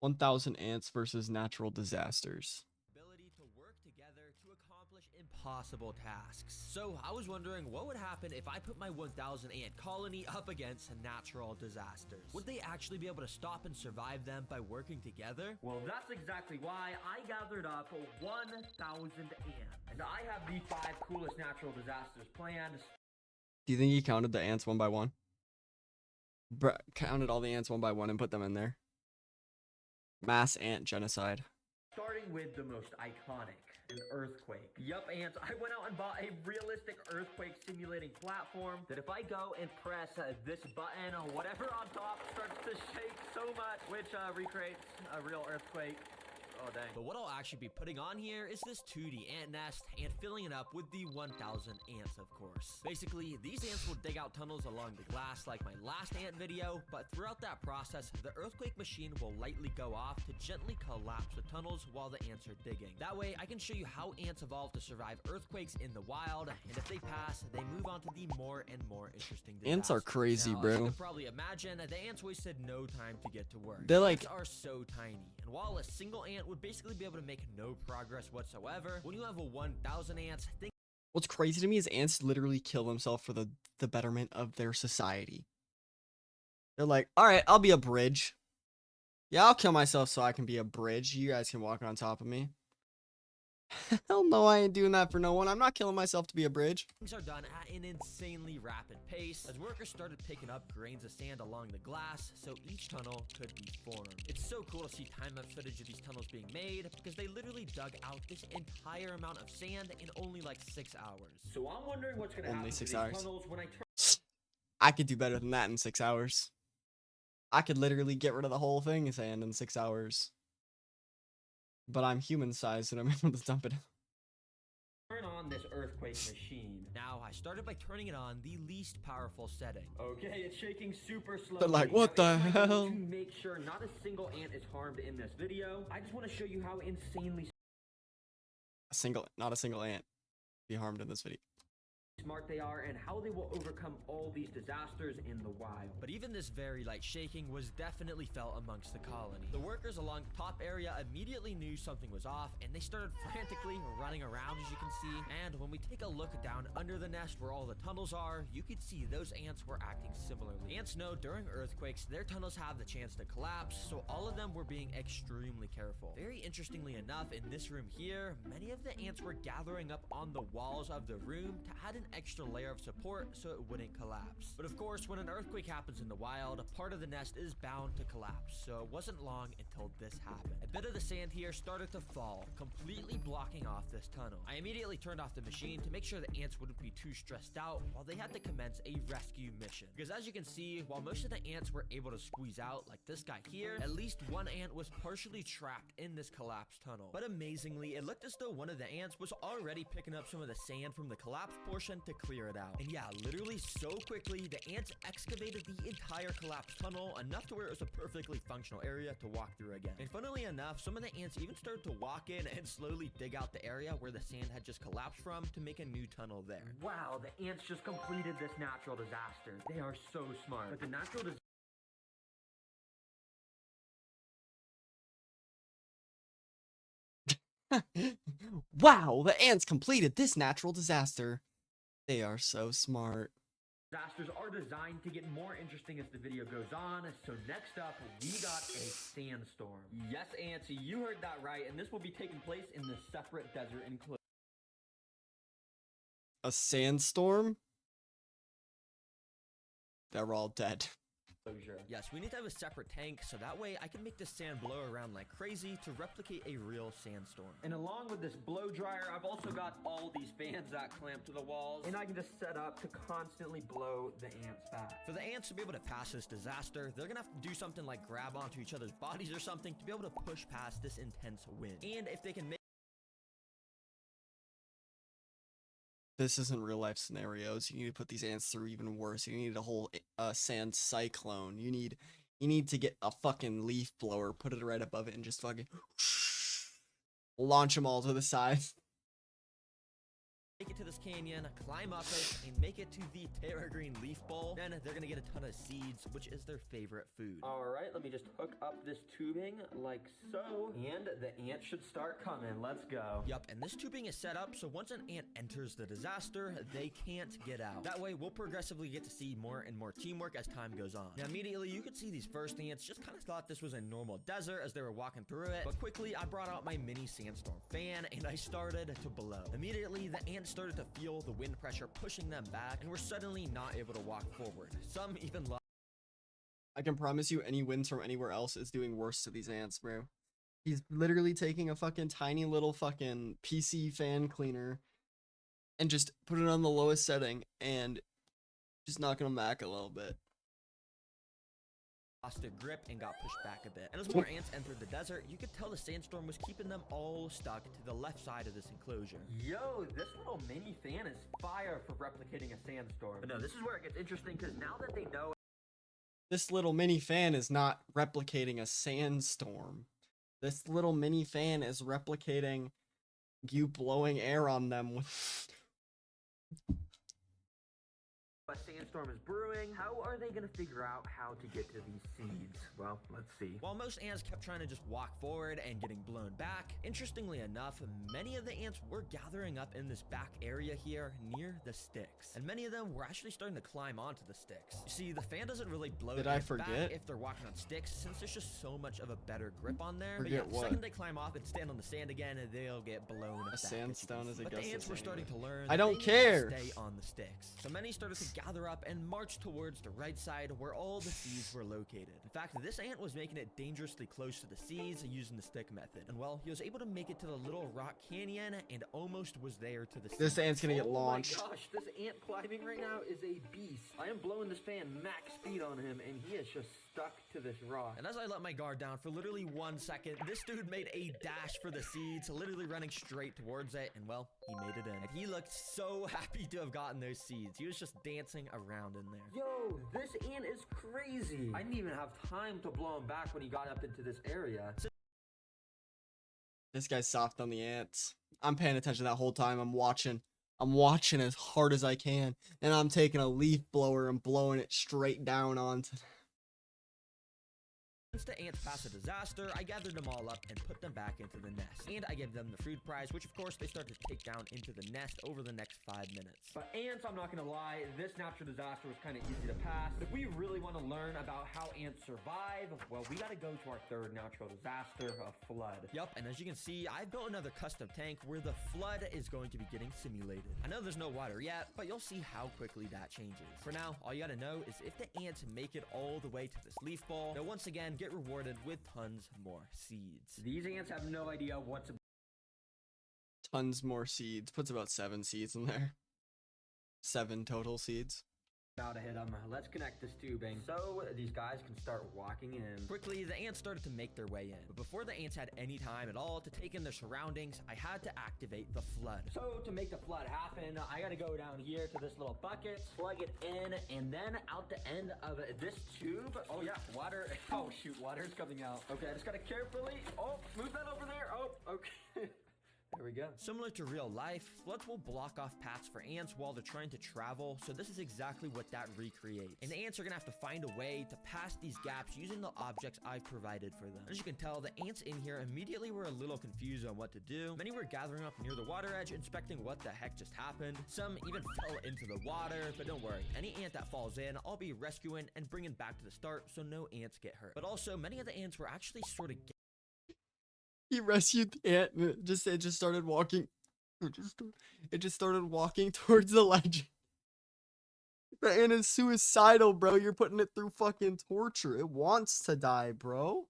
1,000 ants versus natural disasters. Ability to work together to accomplish impossible tasks. So I was wondering what would happen if I put my 1,000 ant colony up against natural disasters. Would they actually be able to stop and survive them by working together? Well, that's exactly why I gathered up 1,000 ants. And I have the 5 coolest natural disasters planned. Do you think he counted the ants one by one? Counted all the ants one by one and put them in there. Mass ant genocide. Starting with the most iconic, an earthquake. Yup, ants, I went out and bought a realistic earthquake simulating platform that if I go and press this button, whatever on top starts to shake so much, which recreates a real earthquake. Oh, dang. But what I'll actually be putting on here is this 2D ant nest and filling it up with the 1,000 ants, of course. Basically, these ants will dig out tunnels along the glass like my last ant video, but throughout that process, the earthquake machine will lightly go off to gently collapse the tunnels while the ants are digging. That way, I can show you how ants evolve to survive earthquakes in the wild, and if they pass, they move on to the more and more interesting disasters. Ants are crazy, now, bro. As you can probably imagine, the ants wasted no time to get to work. They're like- Ants are so tiny, and while a single ant would basically be able to make no progress whatsoever, when you have a 1,000 ants, think What's crazy to me is ants literally kill themselves for the betterment of their society. They're like, all right, I'll be a bridge. Yeah, I'll kill myself so I can be a bridge. You guys can walk on top of me. Hell no, I ain't doing that for no one. I'm not killing myself to be a bridge. things are done at an insanely rapid pace as workers started picking up grains of sand along the glass so each tunnel could be formed. It's so cool to see time-lapse footage of these tunnels being made because they literally dug out this entire amount of sand in only like 6 hours. So I'm wondering what's gonna Only happen to 6 these hours. tunnels when I turn I could do better than that in 6 hours. I could literally get rid of the whole thing of sand in 6 hours. But I'm human-sized and I'm able to dump it. on this earthquake machine. Now, I started by turning it on the least powerful setting. Okay, it's shaking super slow. They're like, what the hell? To make sure not a single ant is harmed in this video, I just want to show you how insanely Not a single ant be harmed in this video. smart they are and how they will overcome all these disasters in the wild. But even this very light shaking was definitely felt amongst the colony. The workers along the top area immediately knew something was off and they started frantically running around, as you can see. And when we take a look down under the nest where all the tunnels are, you could see those ants were acting similarly. Ants know during earthquakes their tunnels have the chance to collapse, so all of them were being extremely careful. Very interestingly enough, in this room here, many of the ants were gathering up on the walls of the room to add an extra layer of support so it wouldn't collapse. But of course, when an earthquake happens in the wild, a part of the nest is bound to collapse, so it wasn't long until this happened. A bit of the sand here started to fall, completely blocking off this tunnel. I immediately turned off the machine to make sure the ants wouldn't be too stressed out while they had to commence a rescue mission. Because as you can see, while most of the ants were able to squeeze out, like this guy here, at least one ant was partially trapped in this collapsed tunnel. But amazingly, it looked as though one of the ants was already picking up some of the sand from the collapsed portion to clear it out. And yeah, literally so quickly, the ants excavated the entire collapsed tunnel, enough to where it was a perfectly functional area to walk through again. And funnily enough, some of the ants even started to walk in and slowly dig out the area where the sand had just collapsed from to make a new tunnel there. Wow, the ants just completed this natural disaster. They are so smart. But the natural disaster Wow, the ants completed this natural disaster. They are so smart. disasters are designed to get more interesting as the video goes on. So next up, we got a sandstorm. Yes, ants, you heard that right, and this will be taking place in the separate desert enclosure. A sandstorm? They're all dead. Yes, we need to have a separate tank so that way I can make this sand blow around like crazy to replicate a real sandstorm. And along with this blow dryer, I've also got all these fans that clamp to the walls, and I can just set up to constantly blow the ants back. For the ants to be able to pass this disaster, they're gonna have to do something like grab onto each other's bodies or something to be able to push past this intense wind. And if they can make This isn't real life scenarios. You need to put these ants through even worse. You need a whole sand cyclone. You need to get a fucking leaf blower, put it right above it, and just fucking launch them all to the side. Make it to this canyon, climb up it, and make it to the Terra Green Leaf Bowl. Then they're gonna get a ton of seeds, which is their favorite food. All right, let me just hook up this tubing like so, and the ants should start coming. Let's go. Yup, and this tubing is set up so once an ant enters the disaster, they can't get out. That way, we'll progressively get to see more and more teamwork as time goes on. Now, immediately, you could see these first ants just kind of thought this was a normal desert as they were walking through it, but quickly, I brought out my mini sandstorm fan, and I started to blow. Immediately, the ants started to feel the wind pressure pushing them back, and were suddenly not able to walk forward. Some even lost. I can promise you any wins from anywhere else is doing worse to these ants, bro. He's literally taking a fucking tiny little fucking PC fan cleaner and just put it on the lowest setting and just knocking them back a little bit. Lost their grip and got pushed back a bit. And as more ants entered the desert, you could tell the sandstorm was keeping them all stuck to the left side of this enclosure. Yo, this little mini fan is fire for replicating a sandstorm. But no, this is where it gets interesting because now that they know This little mini fan is not replicating a sandstorm. This little mini fan is replicating you blowing air on them with... a sandstorm is brewing, how are they gonna figure out how to get to these seeds? Well, let's see. While most ants kept trying to just walk forward and getting blown back, interestingly enough, many of the ants were gathering up in this back area here near the sticks. And many of them were actually starting to climb onto the sticks. You see, the fan doesn't really blow Did the I ants back forget? if they're walking on sticks, since there's just so much of a better grip on there. But Forget yeah, the what? second they climb off and stand on the sand again, they'll get blown back, as you can sandstone see. is a But the gusset ants were anyway. starting to learn I that don't they needed to care. stay on the sticks. So many started to gather up and march towards the right side where all the seeds were located. In fact, this ant was making it dangerously close to the seeds using the stick method. And well, he was able to make it to the little rock canyon and almost was there to the seeds. This ant's gonna get launched. Oh my gosh, this ant climbing right now is a beast. I am blowing this fan max speed on him and he is just stuck to this rock. And as I let my guard down for literally 1 second, this dude made a dash for the seeds, literally running straight towards it, and well, he made it in. And he looked so happy to have gotten those seeds. He was just dancing around in there. Yo, this ant is crazy. I didn't even have time to blow him back when he got up into this area. This guy's soft on the ants. I'm paying attention that whole time. I'm watching. I'm watching as hard as I can. And I'm taking a leaf blower and blowing it straight down onto... Once the ants passed a disaster, I gathered them all up and put them back into the nest. And I gave them the food prize, which of course they started to take down into the nest over the next 5 minutes. But ants, I'm not gonna lie, this natural disaster was kind of easy to pass. But if we really want to learn about how ants survive, well, we gotta go to our third natural disaster, a flood. Yup, and as you can see, I've built another custom tank where the flood is going to be getting simulated. I know there's no water yet, but you'll see how quickly that changes. For now, all you gotta know is if the ants make it all the way to this leaf ball, they'll once again get rewarded with tons more seeds. These ants have no idea what's Tons more seeds. Puts about 7 seeds in there. 7 total seeds. about to hit them. Let's connect this tubing so these guys can start walking in. Quickly, the ants started to make their way in. But before the ants had any time at all to take in their surroundings, I had to activate the flood. So to make the flood happen, I gotta go down here to this little bucket, plug it in, and then out the end of this tube. Oh yeah, water. Oh shoot, water's coming out. Okay, I just gotta carefully. Oh, move that over there. Oh, okay. There we go. Similar to real life, floods will block off paths for ants while they're trying to travel, so this is exactly what that recreates. And the ants are gonna have to find a way to pass these gaps using the objects I've provided for them. As you can tell, the ants in here immediately were a little confused on what to do. Many were gathering up near the water edge, inspecting what the heck just happened. Some even fell into the water, but don't worry, any ant that falls in, I'll be rescuing and bringing back to the start so no ants get hurt. But also, many of the ants were actually sort of He rescued the ant and it just started walking. It just started walking towards the ledge. The ant is suicidal, bro. You're putting it through fucking torture. It wants to die, bro.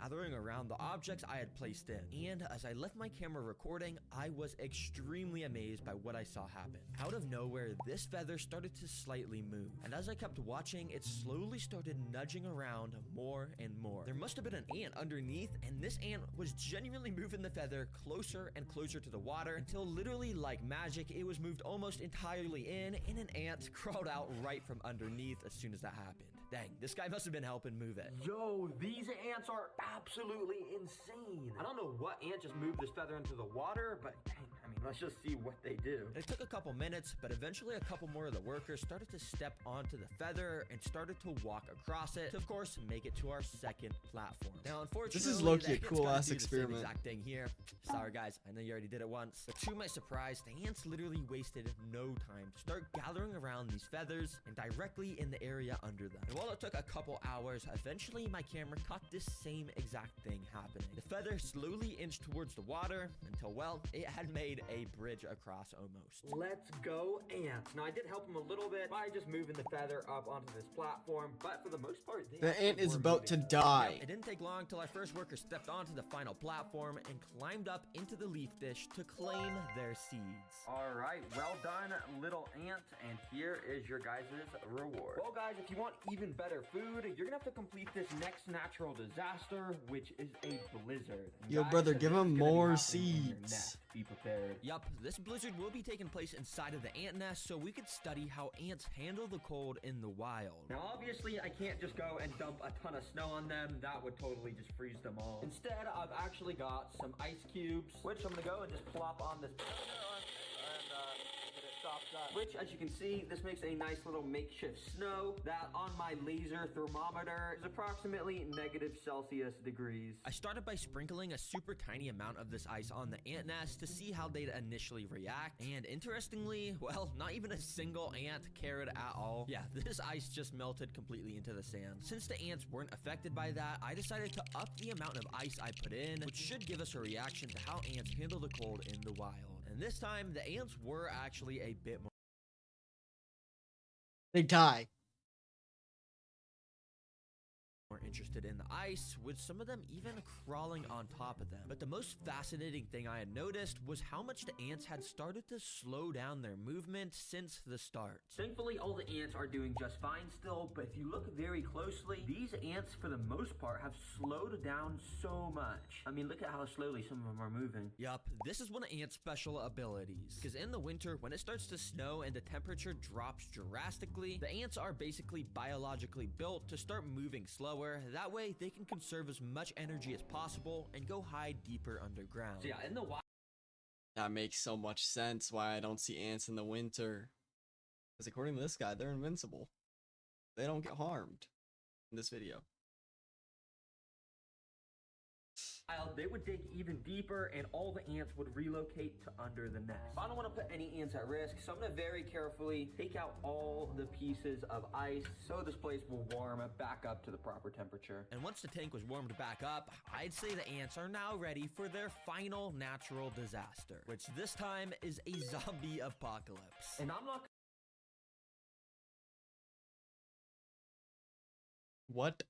gathering around the objects I had placed in. And as I left my camera recording, I was extremely amazed by what I saw happen. Out of nowhere, this feather started to slightly move. And as I kept watching, it slowly started nudging around more and more. There must have been an ant underneath, and this ant was genuinely moving the feather closer and closer to the water until literally like magic, it was moved almost entirely in, and an ant crawled out right from underneath as soon as that happened. Dang, this guy must have been helping move it. Yo, these ants are absolutely insane. I don't know what ant just moved this feather into the water, but dang, I I mean, let's just see what they do. It took a couple minutes, but eventually a couple more of the workers started to step onto the feather and started to walk across it to, of course, make it to our second platform. Now, unfortunately, This is low-key the a ants cool gotta ass do the same experiment. exact thing here. Sorry, guys, I know you already did it once. But to my surprise, the ants literally wasted no time to start gathering around these feathers and directly in the area under them. And while it took a couple hours, eventually my camera caught this same exact thing happening. The feather slowly inched towards the water until, well, it had made a bridge across almost. Let's go, ants. Now, I did help them a little bit by just moving the feather up onto this platform, but for the most part, they The ant actually is were about to moving. die. It didn't take long till our first worker stepped onto the final platform and climbed up into the leaf dish to claim their seeds. All right, well done, little ant, and here is your guys' reward. Well, guys, if you want even better food, you're gonna have to complete this next natural disaster, which is a blizzard. And Yo, guys, brother, this give is him gonna be more happening in your seeds. nest. Be prepared. Yup, this blizzard will be taking place inside of the ant nest so we could study how ants handle the cold in the wild. Now, obviously, I can't just go and dump a ton of snow on them. That would totally just freeze them all. Instead, I've actually got some ice cubes, which I'm gonna go and just plop on this. Which, as you can see, this makes a nice little makeshift snow that on my laser thermometer is approximately -Celsius degrees. I started by sprinkling a super tiny amount of this ice on the ant nest to see how they'd initially react, and interestingly, well, not even a single ant cared at all. Yeah, this ice just melted completely into the sand. Since the ants weren't affected by that, I decided to up the amount of ice I put in, which should give us a reaction to how ants handle the cold in the wild. And this time, the ants were actually a bit They die. more interested in the ice, with some of them even crawling on top of them. But the most fascinating thing I had noticed was how much the ants had started to slow down their movement since the start. Thankfully, all the ants are doing just fine still, but if you look very closely, these ants, for the most part, have slowed down so much. I mean, look at how slowly some of them are moving. Yup, this is one of ants' special abilities. Because in the winter, when it starts to snow and the temperature drops drastically, the ants are basically biologically built to start moving slower. That way, they can conserve as much energy as possible and go hide deeper underground. So yeah, in the wild, That makes so much sense why I don't see ants in the winter. Because according to this guy, they're invincible. They don't get harmed in this video. they would dig even deeper and all the ants would relocate to under the nest. I don't want to put any ants at risk, so I'm going to very carefully take out all the pieces of ice so this place will warm back up to the proper temperature. And once the tank was warmed back up, I'd say the ants are now ready for their final natural disaster, which this time is a zombie apocalypse. And I'm not What?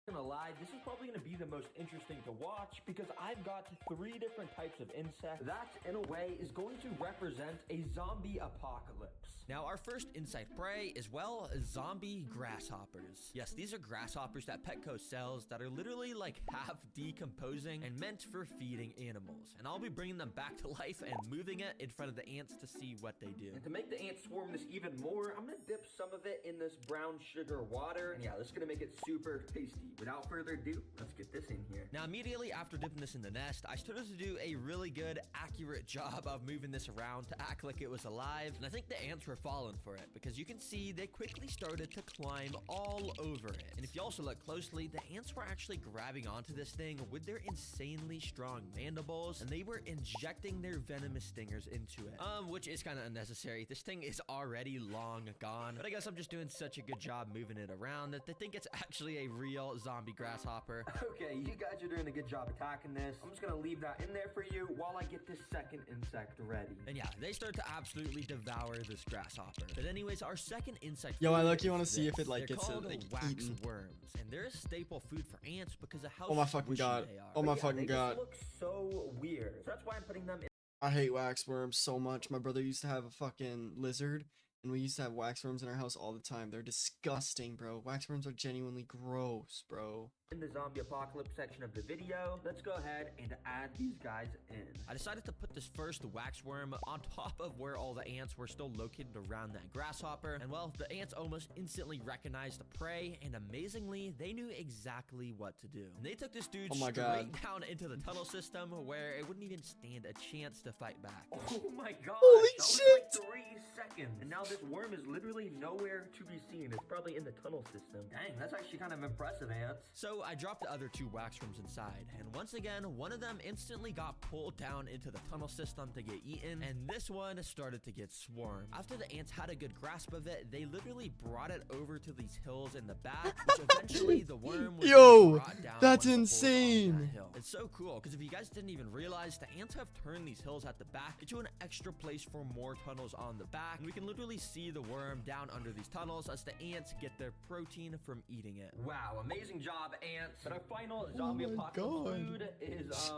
gonna lie, this is probably gonna be the most interesting to watch because I've got 3 different types of insects that, in a way, is going to represent a zombie apocalypse. Now, our first insect prey is, well, zombie grasshoppers. Yes, these are grasshoppers that Petco sells that are literally like half decomposing and meant for feeding animals. And I'll be bringing them back to life and moving it in front of the ants to see what they do. And to make the ants swarm this even more, I'm gonna dip some of it in this brown sugar water. And yeah, this is gonna make it super tasty. Without further ado, let's get this in here. Now, immediately after dipping this in the nest, I started to do a really good, accurate job of moving this around to act like it was alive. And I think the ants were falling for it because you can see they quickly started to climb all over it. And if you also look closely, the ants were actually grabbing onto this thing with their insanely strong mandibles, and they were injecting their venomous stingers into it. Which is kind of unnecessary. This thing is already long gone, but I guess I'm just doing such a good job moving it around that they think it's actually a real zombie grasshopper. Okay, you guys are doing a good job attacking this. I'm just gonna leave that in there for you while I get this second insect ready. And yeah, they start to absolutely devour this grasshopper. But anyways, our second insect Yo, I food look, you is want to see if this. it like They're gets called like wax eaten. worms, and they're a staple food for ants because of how Oh my fucking squishy god. they are. Oh my Yeah, fucking they god. just look so weird. So that's why I'm putting them in. I hate wax worms so much. My brother used to have a fucking lizard, And we used to have wax worms in our house all the time. They're disgusting, bro. Wax worms are genuinely gross, bro. In the zombie apocalypse section of the video, let's go ahead and add these guys in. I decided to put this first waxworm on top of where all the ants were still located around that grasshopper. And well, the ants almost instantly recognized the prey, and amazingly, they knew exactly what to do. And they took this dude Oh my straight God. down into the tunnel system where it wouldn't even stand a chance to fight back. Oh my god, Holy that was shit! like 3 seconds. And now this worm is literally nowhere to be seen. It's probably in the tunnel system. Dang, that's actually kind of impressive, ants. So I dropped the other 2 waxworms inside, and once again, one of them instantly got pulled down into the tunnel system to get eaten, and this one started to get swarmed. After the ants had a good grasp of it, they literally brought it over to these hills in the back, which eventually the worm was Yo, brought down that's one of the holes on insane. that hill. It's so cool, because if you guys didn't even realize, the ants have turned these hills at the back into an extra place for more tunnels on the back, and we can literally see the worm down under these tunnels as the ants get their protein from eating it. Wow, amazing job, ants. But our final zombie my apocalypse God. food is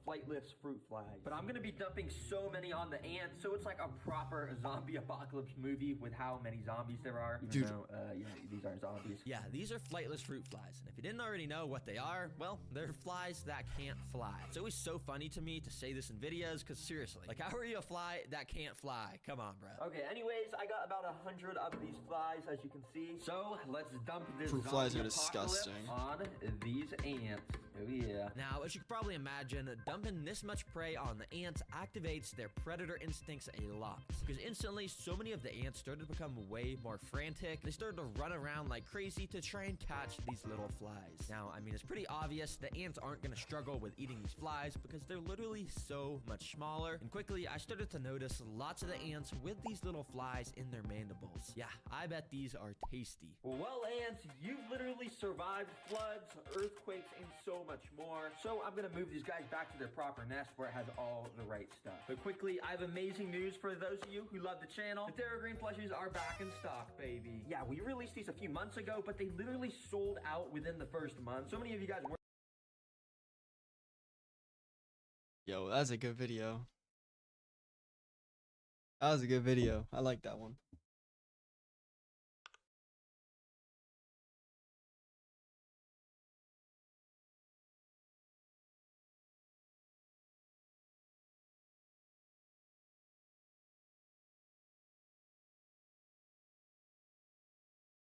flightless fruit flies. But I'm gonna be dumping so many on the ants, so it's like a proper zombie apocalypse movie with how many zombies there are. Even Dude. though, yeah, these are zombies. Yeah, these are flightless fruit flies, and if you didn't already know what they are, well, they're flies that can't fly. It's always so funny to me to say this in videos, because seriously, like, how are you a fly that can't fly? Come on, bro. Okay, anyways, I got about 100 of these flies, as you can see. So let's dump this Fruit flies zombie are apocalypse disgusting. on these ants. Oh yeah. Now, as you can probably imagine, dumping this much prey on the ants activates their predator instincts a lot. Because instantly, so many of the ants started to become way more frantic. They started to run around like crazy to try and catch these little flies. Now, I mean, it's pretty obvious the ants aren't going to struggle with eating these flies because they're literally so much smaller. And quickly, I started to notice lots of the ants with these little flies in their mandibles. Yeah, I bet these are tasty. Well, ants, you've literally survived floods, earthquakes, and so much more. So I'm gonna move these guys back to their proper nest where it has all the right stuff. But quickly, I have amazing news for those of you who love the channel. The Terra Green plushies are back in stock, baby. Yeah, we released these a few months ago, but they literally sold out within the first month. So many of you guys were Yo, that's a good video. That was a good video. I like that one.